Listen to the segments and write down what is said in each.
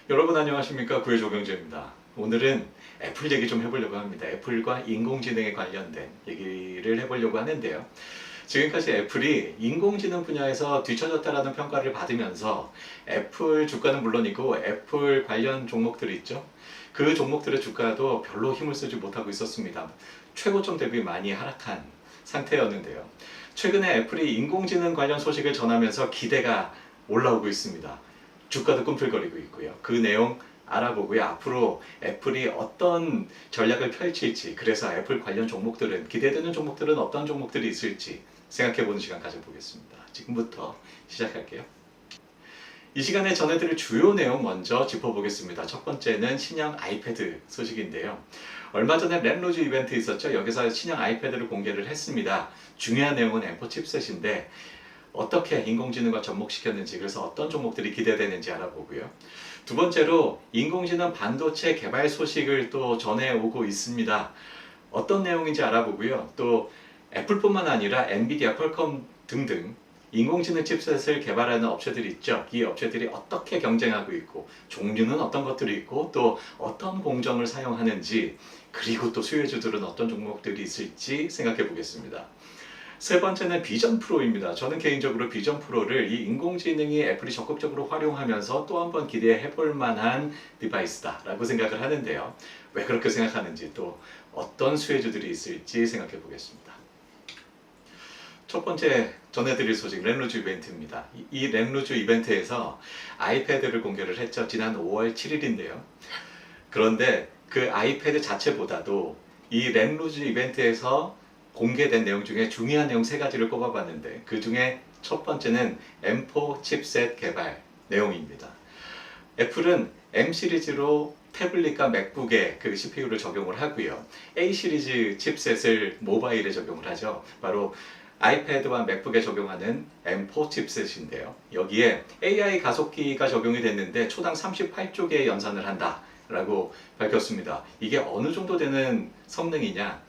여러분 안녕하십니까? 구의 조경재입니다. 오늘은 애플 얘기 좀 해보려고 합니다. 애플과 인공지능에 관련된 얘기를 해보려고 하는데요. 지금까지 애플이 인공지능 분야에서 뒤처졌다라는 평가를 받으면서 애플 주가는 물론이고 애플 관련 종목들 있죠. 그 종목들의 주가도 별로 힘을 쓰지 못하고 있었습니다. 최고점 대비 많이 하락한 상태였는데요. 최근에 애플이 인공지능 관련 소식을 전하면서 기대가 올라오고 있습니다. 주가도 꿈틀거리고 있고요. 그 내용 알아보고요. 앞으로 애플이 어떤 전략을 펼칠지, 그래서 애플 관련 종목들은, 기대되는 종목들은 어떤 종목들이 있을지 생각해보는 시간 가져보겠습니다. 지금부터 시작할게요. 이 시간에 전해드릴 주요 내용 먼저 짚어보겠습니다. 첫 번째는 신형 아이패드 소식인데요. 얼마 전에 렌로즈 이벤트 있었죠. 여기서 신형 아이패드를 공개를 했습니다. 중요한 내용은 M4 칩셋인데 어떻게 인공지능과 접목시켰는지, 그래서 어떤 종목들이 기대되는지 알아보고요. 두 번째로 인공지능 반도체 개발 소식을 또 전해오고 있습니다. 어떤 내용인지 알아보고요. 또 애플뿐만 아니라 엔비디아, 퀄컴 등등 인공지능 칩셋을 개발하는 업체들이 있죠. 이 업체들이 어떻게 경쟁하고 있고, 종류는 어떤 것들이 있고, 또 어떤 공정을 사용하는지, 그리고 또 수혜주들은 어떤 종목들이 있을지 생각해 보겠습니다. 세 번째는 비전 프로입니다. 저는 개인적으로 비전 프로를 이 인공지능이 애플이 적극적으로 활용하면서 또 한번 기대해 볼 만한 디바이스다라고 생각을 하는데요. 왜 그렇게 생각하는지, 또 어떤 수혜주들이 있을지 생각해 보겠습니다. 첫 번째 전해드릴 소식, 렌루즈 이벤트입니다. 이 렌루즈 이벤트에서 아이패드를 공개를 했죠. 지난 5월 7일인데요. 그런데 그 아이패드 자체보다도 이 렌루즈 이벤트에서 공개된 내용 중에 중요한 내용 세 가지를 꼽아봤는데, 그 중에 첫 번째는 M4 칩셋 개발 내용입니다. 애플은 M 시리즈로 태블릿과 맥북에 그 CPU를 적용을 하고요. A 시리즈 칩셋을 모바일에 적용을 하죠. 바로 아이패드와 맥북에 적용하는 M4 칩셋인데요. 여기에 AI 가속기가 적용이 됐는데 초당 38조 개의 연산을 한다라고 밝혔습니다. 이게 어느 정도 되는 성능이냐?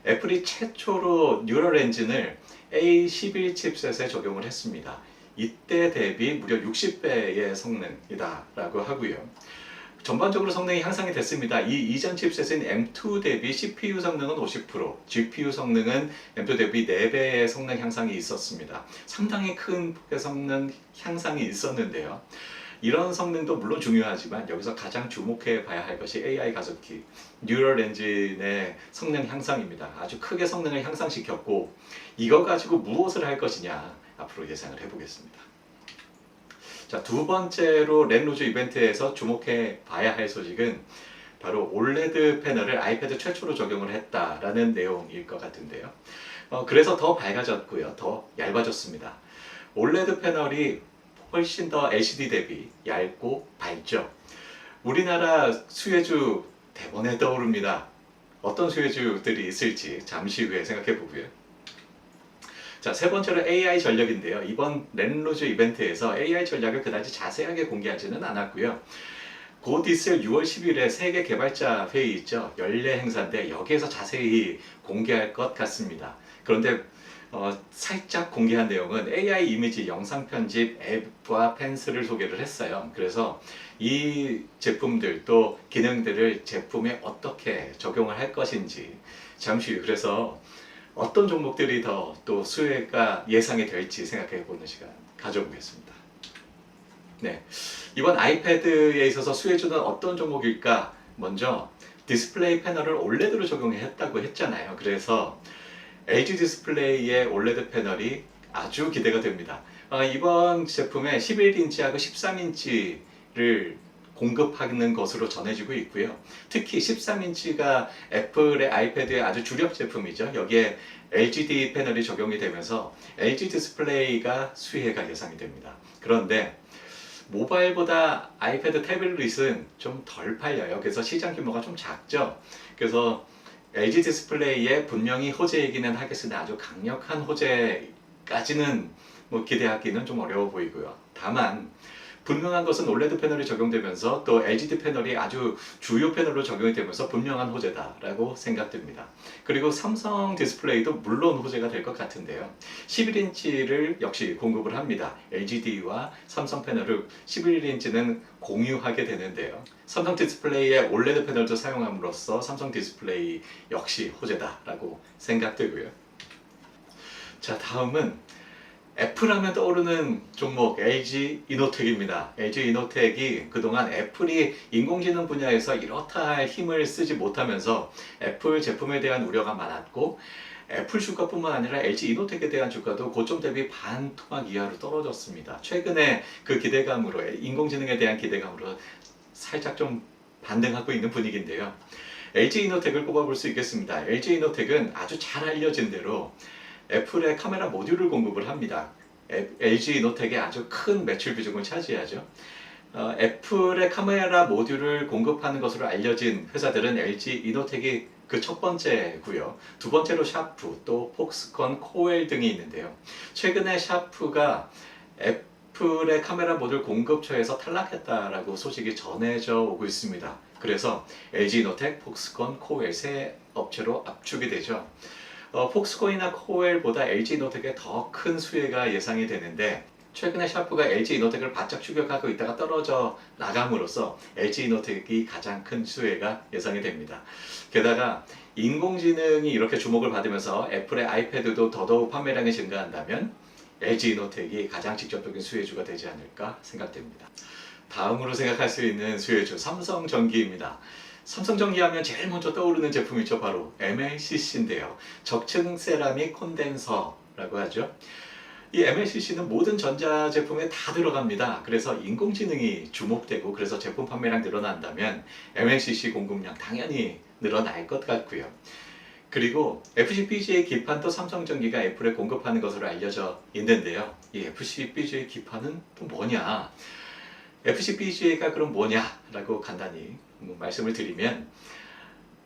애플이 최초로 뉴럴 엔진을 A11 칩셋에 적용을 했습니다. 이때 대비 무려 60배의 성능이다라고 하고요. 전반적으로 성능이 향상이 됐습니다. 이 이전 칩셋인 M2 대비 CPU 성능은 50%, GPU 성능은 M2 대비 4배의 성능 향상이 있었습니다. 상당히 큰 폭의 성능 향상이 있었는데요. 이런 성능도 물론 중요하지만 여기서 가장 주목해 봐야 할 것이 AI 가속기, 뉴럴 엔진의 성능 향상입니다. 아주 크게 성능을 향상시켰고, 이거 가지고 무엇을 할 것이냐 앞으로 예상을 해보겠습니다. 자, 두 번째로 렌루즈 이벤트에서 주목해 봐야 할 소식은 바로 올레드 패널을 아이패드 최초로 적용을 했다라는 내용일 것 같은데요. 그래서 더 밝아졌고요. 더 얇아졌습니다. 올레드 패널이 훨씬 더 LCD 대비 얇고 밝죠. 우리나라 수혜주 대번에 떠오릅니다. 어떤 수혜주들이 있을지 잠시 후에 생각해 보고요. 자, 세 번째로 AI 전략인데요. 이번 렌루즈 이벤트에서 AI 전략을 그다지 자세하게 공개하지는 않았고요. 곧 있을 6월 10일에 세계 개발자 회의 있죠. 연례 행사인데 여기에서 자세히 공개할 것 같습니다. 그런데 살짝 공개한 내용은 AI 이미지, 영상 편집, 앱과 펜슬을 소개를 했어요. 그래서 이 제품들 또 기능들을 제품에 어떻게 적용을 할 것인지 잠시 후, 그래서 어떤 종목들이 더 또 수혜가 예상이 될지 생각해 보는 시간 가져보겠습니다. 네, 이번 아이패드에 있어서 수혜주는 어떤 종목일까? 먼저 디스플레이 패널을 OLED로 적용했다고 했잖아요. 그래서 LG 디스플레이의 OLED 패널이 아주 기대가 됩니다. 이번 제품에 11인치하고 13인치를 공급하는 것으로 전해지고 있고요. 특히 13인치가 애플의 아이패드의 아주 주력 제품이죠. 여기에 LGD 패널이 적용이 되면서 LG 디스플레이가 수혜가 예상이 됩니다. 그런데 모바일보다 아이패드 태블릿은 좀 덜 팔려요. 그래서 시장 규모가 좀 작죠. 그래서 LG 디스플레이에 분명히 호재이기는 하겠으나 아주 강력한 호재까지는 기대하기는 좀 어려워 보이고요. 다만 분명한 것은 올레드 패널이 적용되면서 또 LGD 패널이 아주 주요 패널로 적용이 되면서 분명한 호재다라고 생각됩니다. 그리고 삼성 디스플레이도 물론 호재가 될 것 같은데요. 11인치를 역시 공급을 합니다. LGD와 삼성 패널을 11인치는 공유하게 되는데요. 삼성 디스플레이의 올레드 패널도 사용함으로써 삼성 디스플레이 역시 호재다라고 생각되고요. 자, 다음은 애플 하면 떠오르는 종목 LG 이노텍입니다. LG 이노텍이 그동안 애플이 인공지능 분야에서 이렇다 할 힘을 쓰지 못하면서 애플 제품에 대한 우려가 많았고 애플 주가뿐만 아니라 LG 이노텍에 대한 주가도 고점 대비 반 토막 이하로 떨어졌습니다. 최근에 그 기대감으로 인공지능에 대한 기대감으로 살짝 좀 반등하고 있는 분위기인데요. LG 이노텍을 꼽아볼 수 있겠습니다. LG 이노텍은 아주 잘 알려진 대로 애플의 카메라 모듈을 공급을 합니다. LG 이노텍의 아주 큰 매출 비중을 차지하죠. 애플의 카메라 모듈을 공급하는 것으로 알려진 회사들은 LG 이노텍이 그 첫 번째고요. 두 번째로 샤프, 또 폭스콘, 코엘 등이 있는데요. 최근에 샤프가 애플의 카메라 모듈 공급처에서 탈락했다라고 소식이 전해져 오고 있습니다. 그래서 LG 이노텍, 폭스콘, 코엘 세 업체로 압축이 되죠. 폭스콘이나 코엘보다 LG 이노텍에 더 큰 수혜가 예상이 되는데 최근에 샤프가 LG 이노텍을 바짝 추격하고 있다가 떨어져 나감으로써 LG 이노텍이 가장 큰 수혜가 예상이 됩니다. 게다가 인공지능이 이렇게 주목을 받으면서 애플의 아이패드도 더더욱 판매량이 증가한다면 LG 이노텍이 가장 직접적인 수혜주가 되지 않을까 생각됩니다. 다음으로 생각할 수 있는 수혜주 삼성전기입니다. 삼성전기 하면 제일 먼저 떠오르는 제품이죠. 바로 MLCC인데요. 적층 세라믹 콘덴서라고 하죠. 이 MLCC는 모든 전자제품에 다 들어갑니다. 그래서 인공지능이 주목되고 그래서 제품 판매량 늘어난다면 MLCC 공급량 당연히 늘어날 것 같고요. 그리고 FCBGA 기판도 삼성전기가 애플에 공급하는 것으로 알려져 있는데요. 이 FCBGA 기판은 또 뭐냐? FCBGA가 그럼 뭐냐라고 간단히 말씀을 드리면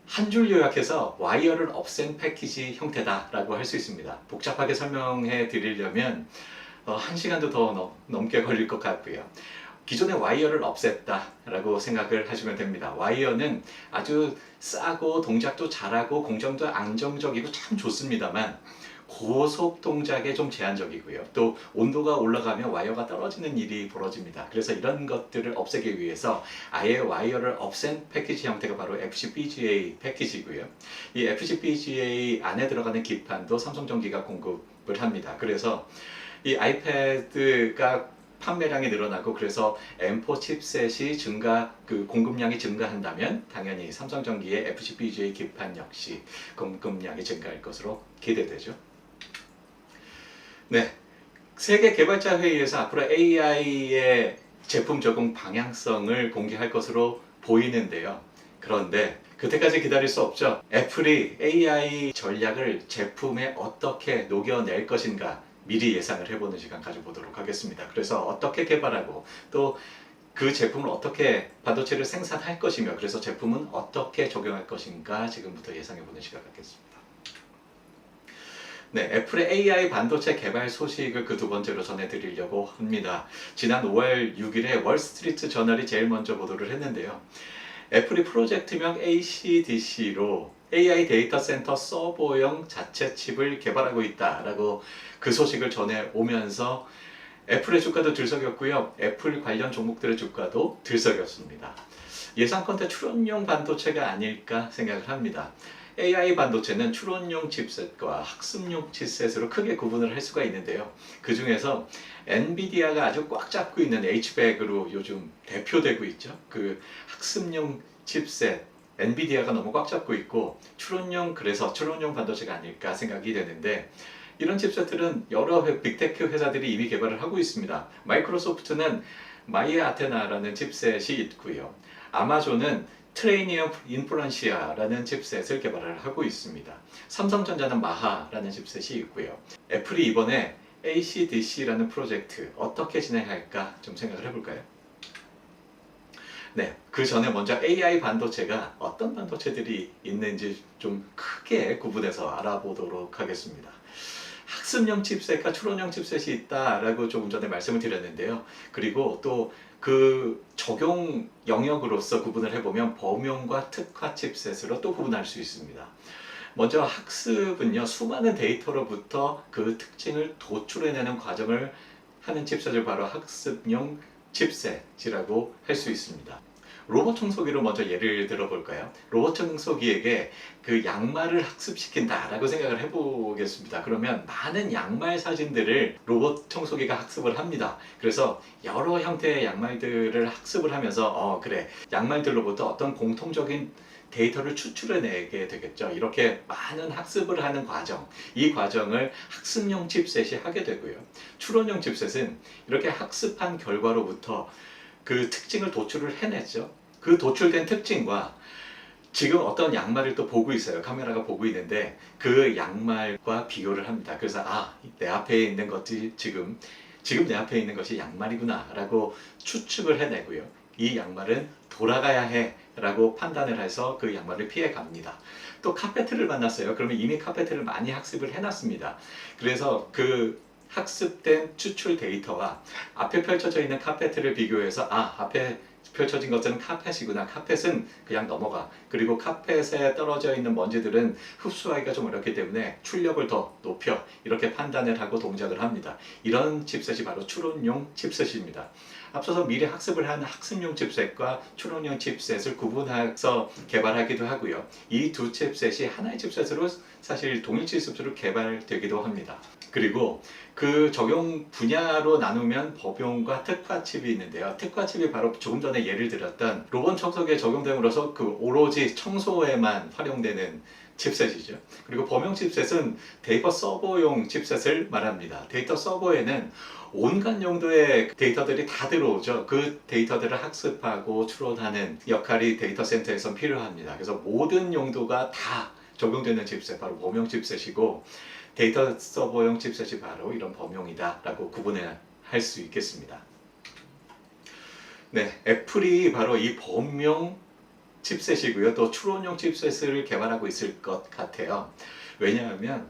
한 줄 요약해서 와이어를 없앤 패키지 형태다라고 할 수 있습니다. 복잡하게 설명해 드리려면 1시간도 더 넘게 걸릴 것 같고요. 기존의 와이어를 없앴다라고 생각을 하시면 됩니다. 와이어는 아주 싸고 동작도 잘하고 공정도 안정적이고 참 좋습니다만 고속 동작에 좀 제한적이고요. 또 온도가 올라가면 와이어가 떨어지는 일이 벌어집니다. 그래서 이런 것들을 없애기 위해서 아예 와이어를 없앤 패키지 형태가 바로 FCBGA 패키지고요. 이 FCBGA 안에 들어가는 기판도 삼성전기가 공급을 합니다. 그래서 이 아이패드가 판매량이 늘어나고 그래서 M4 칩셋이 공급량이 증가한다면 당연히 삼성전기의 FCBGA 기판 역시 공급량이 증가할 것으로 기대되죠. 네, 세계 개발자 회의에서 앞으로 AI의 제품 적용 방향성을 공개할 것으로 보이는데요. 그런데 그때까지 기다릴 수 없죠. 애플이 AI 전략을 제품에 어떻게 녹여낼 것인가 미리 예상을 해보는 시간 가져보도록 하겠습니다. 그래서 어떻게 개발하고 또 그 제품을 어떻게 반도체를 생산할 것이며 그래서 제품은 어떻게 적용할 것인가 지금부터 예상해보는 시간 갖겠습니다. 네, 애플의 AI 반도체 개발 소식을 그 두 번째로 전해드리려고 합니다. 지난 5월 6일에 월스트리트 저널이 제일 먼저 보도를 했는데요. 애플이 프로젝트명 ACDC로 AI 데이터 센터 서버용 자체 칩을 개발하고 있다라고 그 소식을 전해오면서 애플의 주가도 들썩였고요. 애플 관련 종목들의 주가도 들썩였습니다. 예상컨대 추론용 반도체가 아닐까 생각을 합니다. AI 반도체는 추론용 칩셋과 학습용 칩셋으로 크게 구분을 할 수가 있는데요. 그 중에서 엔비디아가 아주 꽉 잡고 있는 H백으로 요즘 대표되고 있죠. 그 학습용 칩셋, 엔비디아가 너무 꽉 잡고 있고 그래서 추론용 반도체가 아닐까 생각이 되는데 이런 칩셋들은 여러 빅테크 회사들이 이미 개발을 하고 있습니다. 마이크로소프트는 마이아 아테나라는 칩셋이 있고요. 아마존은 트레이니엄 인프런시아라는 칩셋을 개발을 하고 있습니다. 삼성전자는 마하라는 칩셋이 있고요. 애플이 이번에 ACDC라는 프로젝트 어떻게 진행할까 좀 생각을 해볼까요? 네, 그 전에 먼저 AI 반도체가 어떤 반도체들이 있는지 좀 크게 구분해서 알아보도록 하겠습니다. 학습용 칩셋과 추론용 칩셋이 있다라고 조금 전에 말씀을 드렸는데요. 그리고 또 그 적용 영역으로서 구분을 해보면 범용과 특화 칩셋으로 또 구분할 수 있습니다. 먼저 학습은요, 수많은 데이터로부터 그 특징을 도출해내는 과정을 하는 칩셋을 바로 학습용 칩셋이라고 할 수 있습니다. 로봇 청소기로 먼저 예를 들어볼까요? 로봇 청소기에게 그 양말을 학습시킨다라고 생각을 해보겠습니다. 그러면 많은 양말 사진들을 로봇 청소기가 학습을 합니다. 그래서 여러 형태의 양말들을 학습을 하면서 그래, 양말들로부터 어떤 공통적인 데이터를 추출해내게 되겠죠. 이렇게 많은 학습을 하는 과정, 이 과정을 학습용 칩셋이 하게 되고요. 추론용 칩셋은 이렇게 학습한 결과로부터 그 특징을 도출을 해냈죠. 그 도출된 특징과 지금 어떤 양말을 또 보고 있어요. 카메라가 보고 있는데 그 양말과 비교를 합니다. 그래서 내 앞에 있는 것이 지금 내 앞에 있는 것이 양말이구나 라고 추측을 해내고요. 이 양말은 돌아가야 해 라고 판단을 해서 그 양말을 피해 갑니다. 또 카페트를 만났어요. 그러면 이미 카페트를 많이 학습을 해놨습니다. 그래서 그 학습된 추출 데이터와 앞에 펼쳐져 있는 카페트를 비교해서 앞에 펼쳐진 것들은 카펫이구나. 카펫은 그냥 넘어가. 그리고 카펫에 떨어져 있는 먼지들은 흡수하기가 좀 어렵기 때문에 출력을 더 높여. 이렇게 판단을 하고 동작을 합니다. 이런 칩셋이 바로 추론용 칩셋입니다. 앞서서 미리 학습을 한 학습용 칩셋과 추론용 칩셋을 구분해서 개발하기도 하고요. 이 두 칩셋이 하나의 칩셋으로 사실 동일 칩셋으로 개발되기도 합니다. 그리고 그 적용 분야로 나누면 범용과 특화 칩이 있는데요. 특화 칩이 바로 조금 전에 예를 들었던 로봇 청소기에 적용됨으로써 그 오로지 청소에만 활용되는 칩셋이죠. 그리고 범용 칩셋은 데이터 서버용 칩셋을 말합니다. 데이터 서버에는 온갖 용도의 데이터들이 다 들어오죠. 그 데이터들을 학습하고 추론하는 역할이 데이터 센터에선 필요합니다. 그래서 모든 용도가 다 적용되는 칩셋, 바로 범용 칩셋이고, 데이터 서버용 칩셋이 바로 이런 범용이다 라고 구분할 수 있겠습니다. 네, 애플이 바로 이 범용 칩셋이고요. 또 추론용 칩셋을 개발하고 있을 것 같아요. 왜냐하면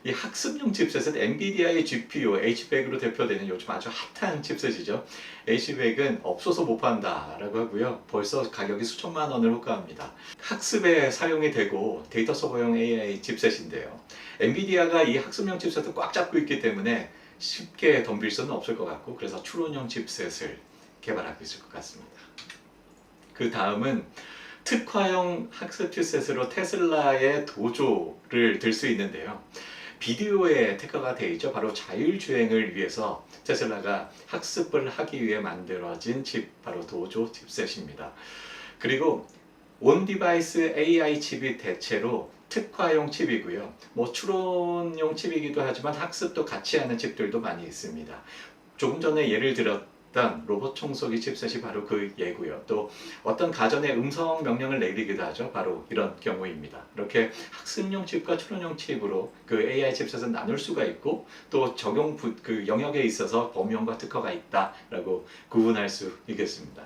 이 학습용 칩셋은 엔비디아의 GPU, H100으로 대표되는 요즘 아주 핫한 칩셋이죠. H100은 없어서 못 판다라고 하고요. 벌써 가격이 수천만 원을 호가합니다. 학습에 사용이 되고 데이터 서버용 AI 칩셋인데요. 엔비디아가 이 학습용 칩셋을 꽉 잡고 있기 때문에 쉽게 덤빌 수는 없을 것 같고, 그래서 추론용 칩셋을 개발하고 있을 것 같습니다. 그 다음은 특화형 학습 칩셋으로 테슬라의 도조를 들 수 있는데요. 비디오에 특화가 되어 있죠. 바로 자율주행을 위해서 테슬라가 학습을 하기 위해 만들어진 칩, 바로 도조 칩셋입니다. 그리고 온 디바이스 AI 칩이 대체로 특화용 칩이고요. 추론용 칩이기도 하지만 학습도 같이 하는 칩들도 많이 있습니다. 조금 전에 예를 들었던 로봇 청소기 칩셋이 바로 그 예고요. 또 어떤 가전에 음성 명령을 내리기도 하죠. 바로 이런 경우입니다. 이렇게 학습용 칩과 추론용 칩으로 그 AI 칩셋은 나눌 수가 있고, 또 적용 그 영역에 있어서 범용과 특화가 있다라고 구분할 수 있겠습니다.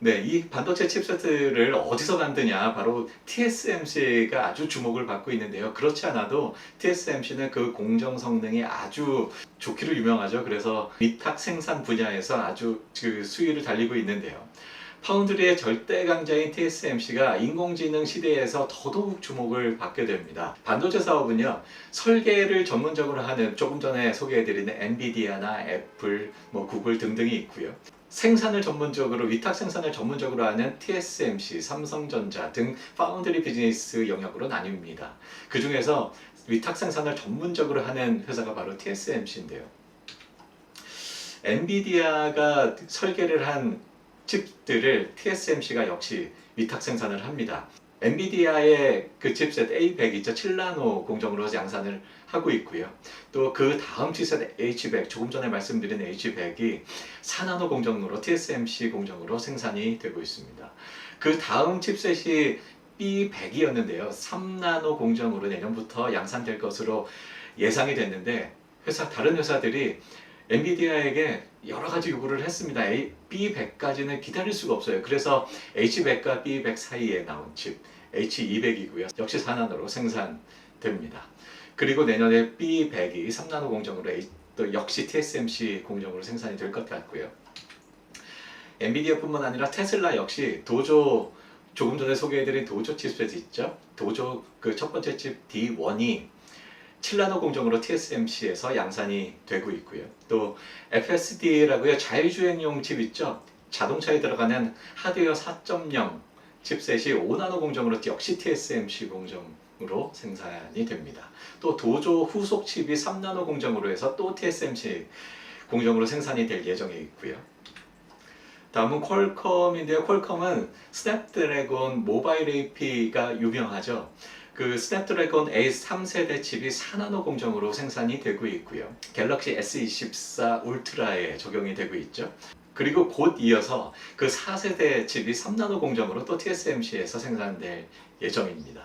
네, 이 반도체 칩셋을 어디서 만드냐? 바로 TSMC가 아주 주목을 받고 있는데요. 그렇지 않아도 TSMC는 그 공정 성능이 아주 좋기로 유명하죠. 그래서 위탁 생산 분야에서 아주 그 수위를 달리고 있는데요. 파운드리의 절대 강자인 TSMC가 인공지능 시대에서 더더욱 주목을 받게 됩니다. 반도체 사업은요, 설계를 전문적으로 하는 조금 전에 소개해드린 엔비디아나 애플, 구글 등등이 있고요. 생산을 전문적으로, 위탁 생산을 전문적으로 하는 TSMC, 삼성전자 등 파운드리 비즈니스 영역으로 나뉩니다. 그 중에서 위탁 생산을 전문적으로 하는 회사가 바로 TSMC인데요. 엔비디아가 설계를 한 칩들을 TSMC가 역시 위탁 생산을 합니다. 엔비디아의 그 칩셋 A100 있죠. 7나노 공정으로 양산을 하고 있고요. 또 그 다음 칩셋 H100, 조금 전에 말씀드린 H100이 4나노 공정으로 TSMC 공정으로 생산이 되고 있습니다. 그 다음 칩셋이 B100이었는데요. 3나노 공정으로 내년부터 양산될 것으로 예상이 됐는데, 다른 회사들이 엔비디아에게 여러 가지 요구를 했습니다. B100까지는 기다릴 수가 없어요. 그래서 H100과 B100 사이에 나온 칩 H200이고요. 역시 4나노로 생산됩니다. 그리고 내년에 B100이 3나노 공정으로 또 역시 TSMC 공정으로 생산이 될 것 같고요. 엔비디아뿐만 아니라 테슬라 역시 도조, 조금 전에 소개해드린 도조 칩셋 있죠? 도조 그 첫 번째 칩 D1이 7나노 공정으로 TSMC에서 양산이 되고 있고요. 또 FSD라고요, 자율주행용 칩 있죠? 자동차에 들어가는 하드웨어 4.0 칩셋이 5나노 공정으로 역시 TSMC 공정으로 생산이 됩니다. 또 도조 후속 칩이 3나노 공정으로 해서 또 TSMC 공정으로 생산이 될 예정에 있고요. 다음은 퀄컴인데요. 퀄컴은 스냅드래곤 모바일 AP가 유명하죠. 그 스냅드래곤 A 3세대 칩이 4나노 공정으로 생산이 되고 있고요. 갤럭시 S24 울트라에 적용이 되고 있죠. 그리고 곧 이어서 그 4세대 칩이 3나노 공정으로 또 TSMC에서 생산될 예정입니다.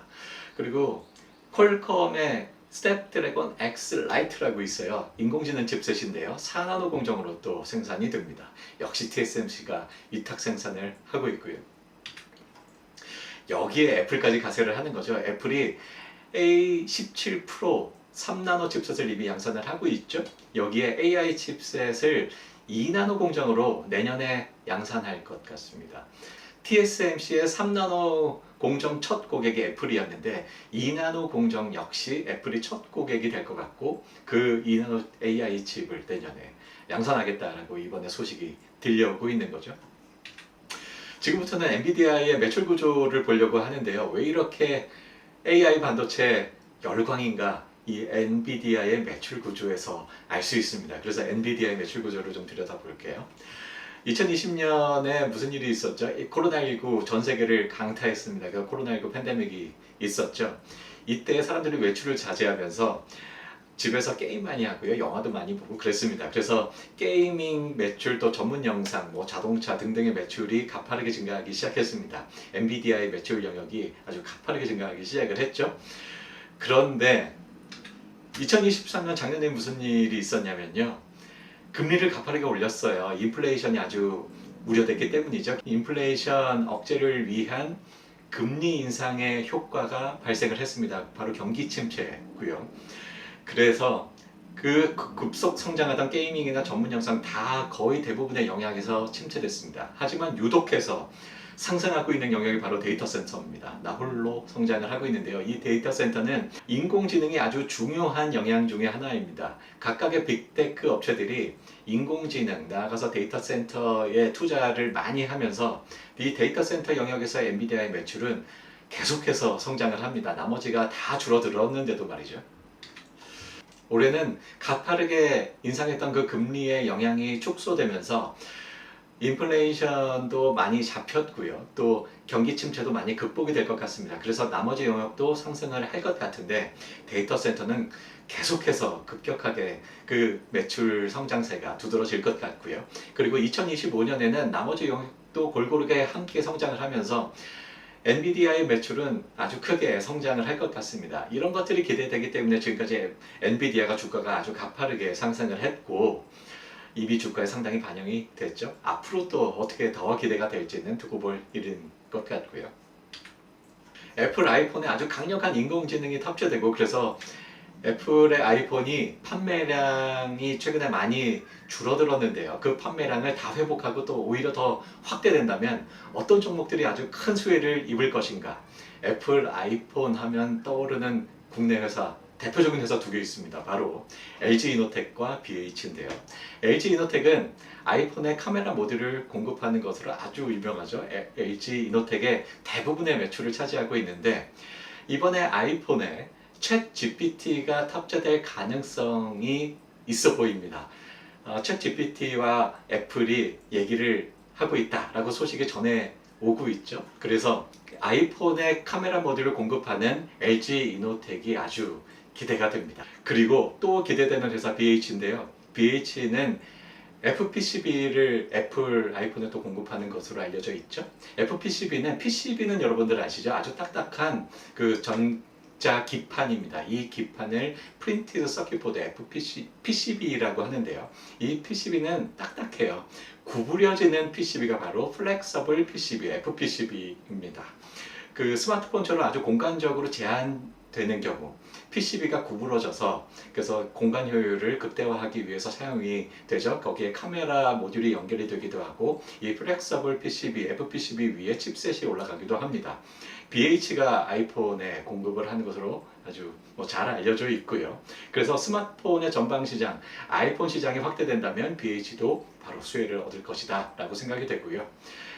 그리고 퀄컴의 스냅드래곤 X 라이트라고 있어요. 인공지능 칩셋인데요. 4나노 공정으로 또 생산이 됩니다. 역시 TSMC가 위탁 생산을 하고 있고요. 여기에 애플까지 가세를 하는 거죠. 애플이 A17 프로 3나노 칩셋을 이미 양산을 하고 있죠. 여기에 AI 칩셋을 2나노 공정으로 내년에 양산할 것 같습니다. TSMC의 3나노 공정 첫 고객이 애플이었는데 2나노 공정 역시 애플이 첫 고객이 될 것 같고 그 2나노 AI 칩을 내년에 양산하겠다라고 이번에 소식이 들려오고 있는 거죠. 지금부터는 엔비디아의 매출 구조를 보려고 하는데요. 왜 이렇게 AI 반도체 열광인가? 이 엔비디아의 매출 구조에서 알 수 있습니다. 그래서 엔비디아의 매출 구조를 좀 들여다볼게요. 2020년에 무슨 일이 있었죠? 코로나19 전 세계를 강타했습니다. 그 코로나19 팬데믹이 있었죠. 이때 사람들이 외출을 자제하면서 집에서 게임 많이 하고요. 영화도 많이 보고 그랬습니다. 그래서 게이밍 매출, 또 전문 영상, 뭐 자동차 등등의 매출이 가파르게 증가하기 시작했습니다. 엔비디아의 매출 영역이 아주 가파르게 증가하기 시작을 했죠. 그런데 2023년 작년에 무슨 일이 있었냐면요. 금리를 가파르게 올렸어요. 인플레이션이 아주 우려됐기 때문이죠. 인플레이션 억제를 위한 금리 인상의 효과가 발생을 했습니다. 바로 경기 침체고요. 그래서 그 급속 성장하던 게이밍이나 전문 영상 다 거의 대부분의 영역에서 침체됐습니다. 하지만 유독해서 상승하고 있는 영역이 바로 데이터 센터입니다. 나홀로 성장을 하고 있는데요. 이 데이터 센터는 인공지능이 아주 중요한 영역 중에 하나입니다. 각각의 빅테크 업체들이 인공지능, 나아가서 데이터 센터에 투자를 많이 하면서 이 데이터 센터 영역에서 엔비디아의 매출은 계속해서 성장을 합니다. 나머지가 다 줄어들었는데도 말이죠. 올해는 가파르게 인상했던 그 금리의 영향이 축소되면서 인플레이션도 많이 잡혔고요. 또 경기 침체도 많이 극복이 될 것 같습니다. 그래서 나머지 영역도 상승을 할 것 같은데 데이터 센터는 계속해서 급격하게 그 매출 성장세가 두드러질 것 같고요. 그리고 2025년에는 나머지 영역도 골고루게 함께 성장을 하면서 엔비디아의 매출은 아주 크게 성장을 할 것 같습니다. 이런 것들이 기대되기 때문에 지금까지 엔비디아가 주가가 아주 가파르게 상승을 했고 이미 주가에 상당히 반영이 됐죠. 앞으로 또 어떻게 더 기대가 될지는 두고 볼 일인 것 같고요. 애플 아이폰에 아주 강력한 인공지능이 탑재되고 그래서 애플의 아이폰이 판매량이 최근에 많이 줄어들었는데요. 그 판매량을 다 회복하고 또 오히려 더 확대된다면 어떤 종목들이 아주 큰 수혜를 입을 것인가? 애플 아이폰 하면 떠오르는 국내 회사, 대표적인 회사 두 개 있습니다. 바로 LG이노텍과 BH인데요. LG이노텍은 아이폰의 카메라 모듈을 공급하는 것으로 아주 유명하죠. LG이노텍의 대부분의 매출을 차지하고 있는데 이번에 아이폰에 챗 GPT가 탑재될 가능성이 있어 보입니다. 챗 GPT와 애플이 얘기를 하고 있다라고 소식이 전해 오고 있죠. 그래서 아이폰의 카메라 모듈을 공급하는 LG이노텍이 아주 기대가 됩니다. 그리고 또 기대되는 회사 BH인데요. BH는 FPCB를 애플 아이폰에 또 공급하는 것으로 알려져 있죠. PCB는 여러분들 아시죠? 아주 딱딱한 그 전자 기판입니다. 이 기판을 프린티드 서킷보드 PCB라고 하는데요. 이 PCB는 딱딱해요. 구부려지는 PCB가 바로 플렉서블 PCB, FPCB입니다. 그 스마트폰처럼 아주 공간적으로 제한 되는 경우 PCB가 구부러져서 그래서 공간 효율을 극대화하기 위해서 사용이 되죠. 거기에 카메라 모듈이 연결이 되기도 하고 이 플렉서블 PCB, FPCB 위에 칩셋이 올라가기도 합니다. BH가 아이폰에 공급을 하는 것으로 아주 잘 알려져 있고요. 그래서 스마트폰의 전방 시장, 아이폰 시장이 확대된다면 BH도 바로 수혜를 얻을 것이다 라고 생각이 되고요.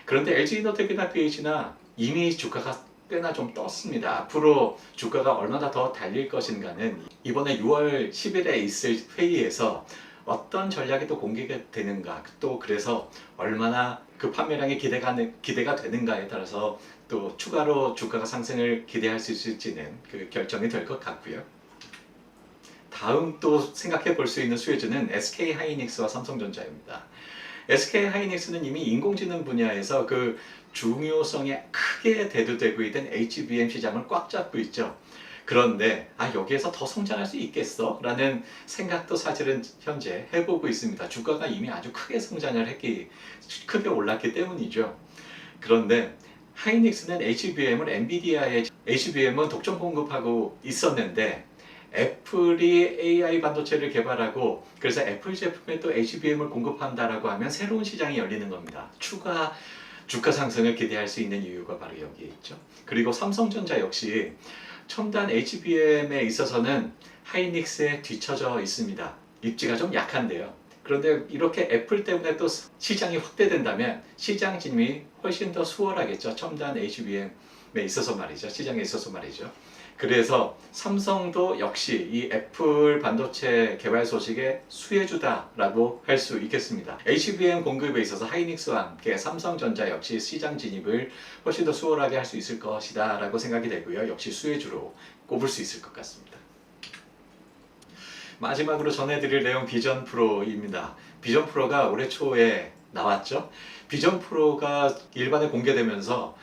그런데 LG이노텍이나 BH나 이미 주가가 꽤나 좀 떴습니다. 앞으로 주가가 얼마나 더 달릴 것인가는 이번에 6월 10일에 있을 회의에서 어떤 전략이 또 공개가 되는가, 또 그래서 얼마나 그 판매량이 기대가 되는가에 따라서 또 추가로 주가가 상승을 기대할 수 있을지는 그 결정이 될 것 같고요. 다음 또 생각해 볼 수 있는 수혜주는 SK 하이닉스와 삼성전자입니다. SK 하이닉스는 이미 인공지능 분야에서 그 중요성에 크게 대두되고 있던 HBM 시장을 꽉 잡고 있죠. 그런데 여기에서 더 성장할 수 있겠어? 라는 생각도 사실은 현재 해보고 있습니다. 주가가 이미 아주 크게 크게 올랐기 때문이죠. 그런데 하이닉스는 HBM을 엔비디아의 HBM은 독점 공급하고 있었는데 애플이 AI 반도체를 개발하고 그래서 애플 제품에 또 HBM을 공급한다라고 하면 새로운 시장이 열리는 겁니다. 추가 주가 상승을 기대할 수 있는 이유가 바로 여기에 있죠. 그리고 삼성전자 역시 첨단 HBM에 있어서는 하이닉스에 뒤처져 있습니다. 입지가 좀 약한데요. 그런데 이렇게 애플 때문에 또 시장이 확대된다면 시장 진입이 훨씬 더 수월하겠죠. 첨단 HBM에 있어서 말이죠. 시장에 있어서 말이죠. 그래서 삼성도 역시 이 애플 반도체 개발 소식의 수혜주다라고 할 수 있겠습니다. HBM 공급에 있어서 하이닉스와 함께 삼성전자 역시 시장 진입을 훨씬 더 수월하게 할 수 있을 것이다 라고 생각이 되고요. 역시 수혜주로 꼽을 수 있을 것 같습니다. 마지막으로 전해드릴 내용 비전 프로입니다. 비전 프로가 올해 초에 나왔죠. 비전 프로가 일반에 공개되면서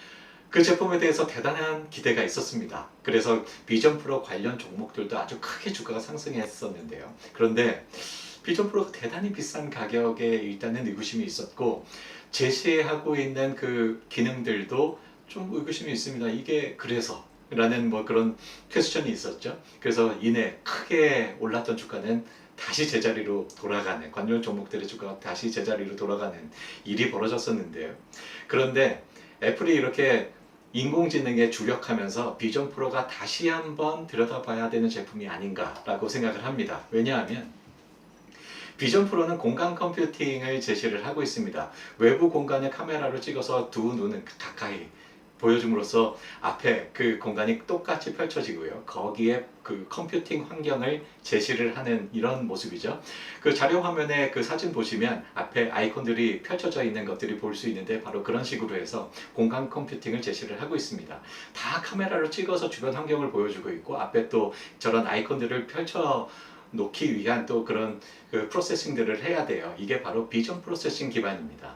그 제품에 대해서 대단한 기대가 있었습니다. 그래서 비전 프로 관련 종목들도 아주 크게 주가가 상승했었는데요. 그런데 비전 프로가 대단히 비싼 가격에 일단은 의구심이 있었고 제시하고 있는 그 기능들도 좀 의구심이 있습니다. 이게 그래서 라는 그런 퀘스천이 있었죠. 그래서 이내 크게 올랐던 주가는 다시 제자리로 돌아가는, 관련 종목들의 주가가 다시 제자리로 돌아가는 일이 벌어졌었는데요. 그런데 애플이 이렇게 인공지능에 주력하면서 비전 프로가 다시 한번 들여다봐야 되는 제품이 아닌가라고 생각을 합니다. 왜냐하면 비전 프로는 공간 컴퓨팅을 제시를 하고 있습니다. 외부 공간을 카메라로 찍어서 두 눈을 가까이 보여줌으로써 앞에 그 공간이 똑같이 펼쳐지고요. 거기에 그 컴퓨팅 환경을 제시를 하는 이런 모습이죠. 그 자료 화면에 그 사진 보시면 앞에 아이콘들이 펼쳐져 있는 것들이 볼 수 있는데 바로 그런 식으로 해서 공간 컴퓨팅을 제시를 하고 있습니다. 다 카메라로 찍어서 주변 환경을 보여주고 있고 앞에 또 저런 아이콘들을 펼쳐 놓기 위한 또 그런 그 프로세싱들을 해야 돼요. 이게 바로 비전 프로세싱 기반입니다.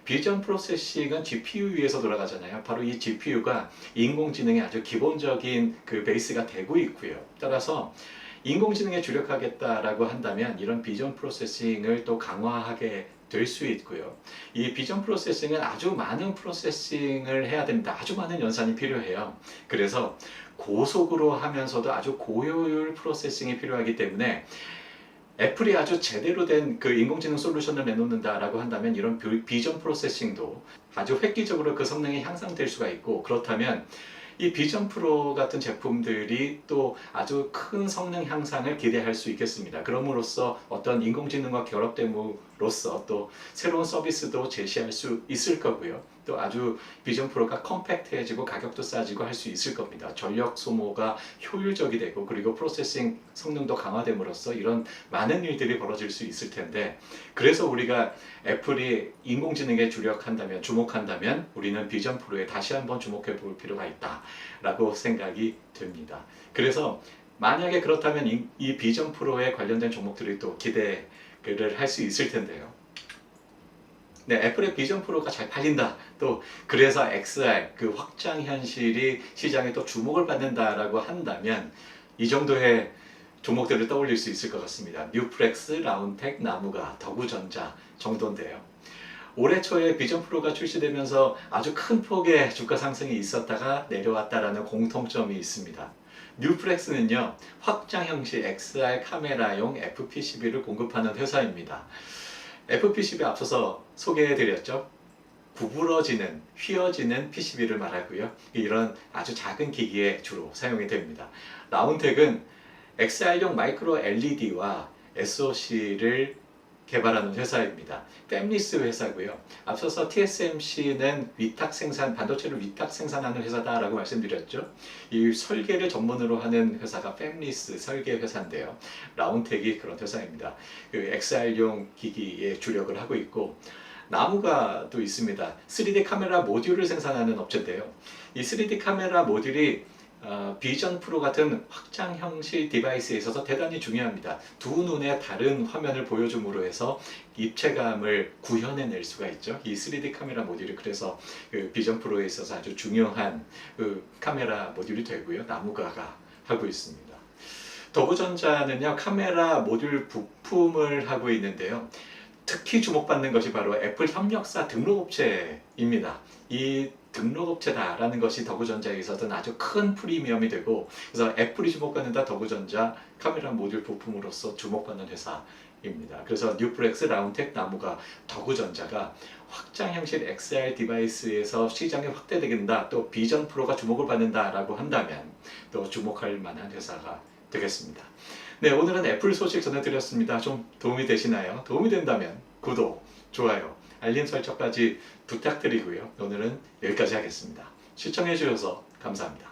비전 프로세싱은 GPU 위에서 돌아가잖아요. 바로 이 GPU가 인공지능의 아주 기본적인 그 베이스가 되고 있고요. 따라서 인공지능에 주력하겠다라고 한다면 이런 비전 프로세싱을 또 강화하게 될 수 있고요. 이 비전 프로세싱은 아주 많은 프로세싱을 해야 됩니다. 아주 많은 연산이 필요해요. 그래서 고속으로 하면서도 아주 고효율 프로세싱이 필요하기 때문에 애플이 아주 제대로 된 그 인공지능 솔루션을 내놓는다라고 한다면 이런 비전 프로세싱도 아주 획기적으로 그 성능이 향상될 수가 있고 그렇다면 이 비전 프로 같은 제품들이 또 아주 큰 성능 향상을 기대할 수 있겠습니다. 그럼으로써 어떤 인공지능과 결합됨으로써 또 새로운 서비스도 제시할 수 있을 거고요. 또 아주 비전 프로가 컴팩트해지고 가격도 싸지고 할 수 있을 겁니다. 전력 소모가 효율적이 되고 그리고 프로세싱 성능도 강화됨으로써 이런 많은 일들이 벌어질 수 있을 텐데 그래서 우리가 애플이 인공지능에 주목한다면 우리는 비전 프로에 다시 한번 주목해 볼 필요가 있다 라고 생각이 됩니다. 그래서 만약에 그렇다면 이 비전 프로에 관련된 종목들이 또 기대를 할 수 있을 텐데요. 네, 애플의 비전 프로가 잘 팔린다. 또 그래서 XR 그 확장 현실이 시장에 또 주목을 받는다라고 한다면 이 정도의 종목들을 떠올릴 수 있을 것 같습니다. 뉴프렉스, 라운텍, 나무가, 더구전자 정도인데요. 올해 초에 비전 프로가 출시되면서 아주 큰 폭의 주가 상승이 있었다가 내려왔다라는 공통점이 있습니다. 뉴프렉스는요, 확장 형식 XR 카메라용 FPCB를 공급하는 회사입니다. FPCB 앞서서 소개해드렸죠. 구부러지는, 휘어지는 PCB를 말하고요. 이런 아주 작은 기기에 주로 사용이 됩니다. 라운텍은 XR용 마이크로 LED와 SoC를 개발하는 회사입니다. 팹리스 회사고요. 앞서서 TSMC는 위탁 생산, 반도체를 위탁 생산하는 회사다라고 말씀드렸죠. 이 설계를 전문으로 하는 회사가 팹리스 설계 회사인데요. 라운텍이 그런 회사입니다. 그 XR용 기기에 주력을 하고 있고, 나무가 또 있습니다. 3D 카메라 모듈을 생산하는 업체인데요. 이 3D 카메라 모듈이 비전 프로 같은 확장 형식 디바이스에 있어서 대단히 중요합니다. 두 눈의 다른 화면을 보여줌으로 해서 입체감을 구현해낼 수가 있죠. 이 3D 카메라 모듈이 그래서 그 비전 프로에 있어서 아주 중요한 그 카메라 모듈이 되고요. 나무가가 하고 있습니다. 더보전자는요, 카메라 모듈 부품을 하고 있는데요. 특히 주목받는 것이 바로 애플 협력사 등록업체입니다. 이 등록업체다라는 것이 더보전자에 있어서는 아주 큰 프리미엄이 되고, 그래서 애플이 주목받는다, 더보전자 카메라 모듈 부품으로서 주목받는 회사입니다. 그래서 뉴프렉스, 라운텍, 나무가, 더보전자가 확장 형식 XR 디바이스에서 시장이 확대되긴다, 또 비전 프로가 주목을 받는다라고 한다면 또 주목할 만한 회사가 되겠습니다. 네, 오늘은 애플 소식 전해드렸습니다. 좀 도움이 되시나요? 도움이 된다면 구독, 좋아요, 알림 설정까지 부탁드리고요. 오늘은 여기까지 하겠습니다. 시청해 주셔서 감사합니다.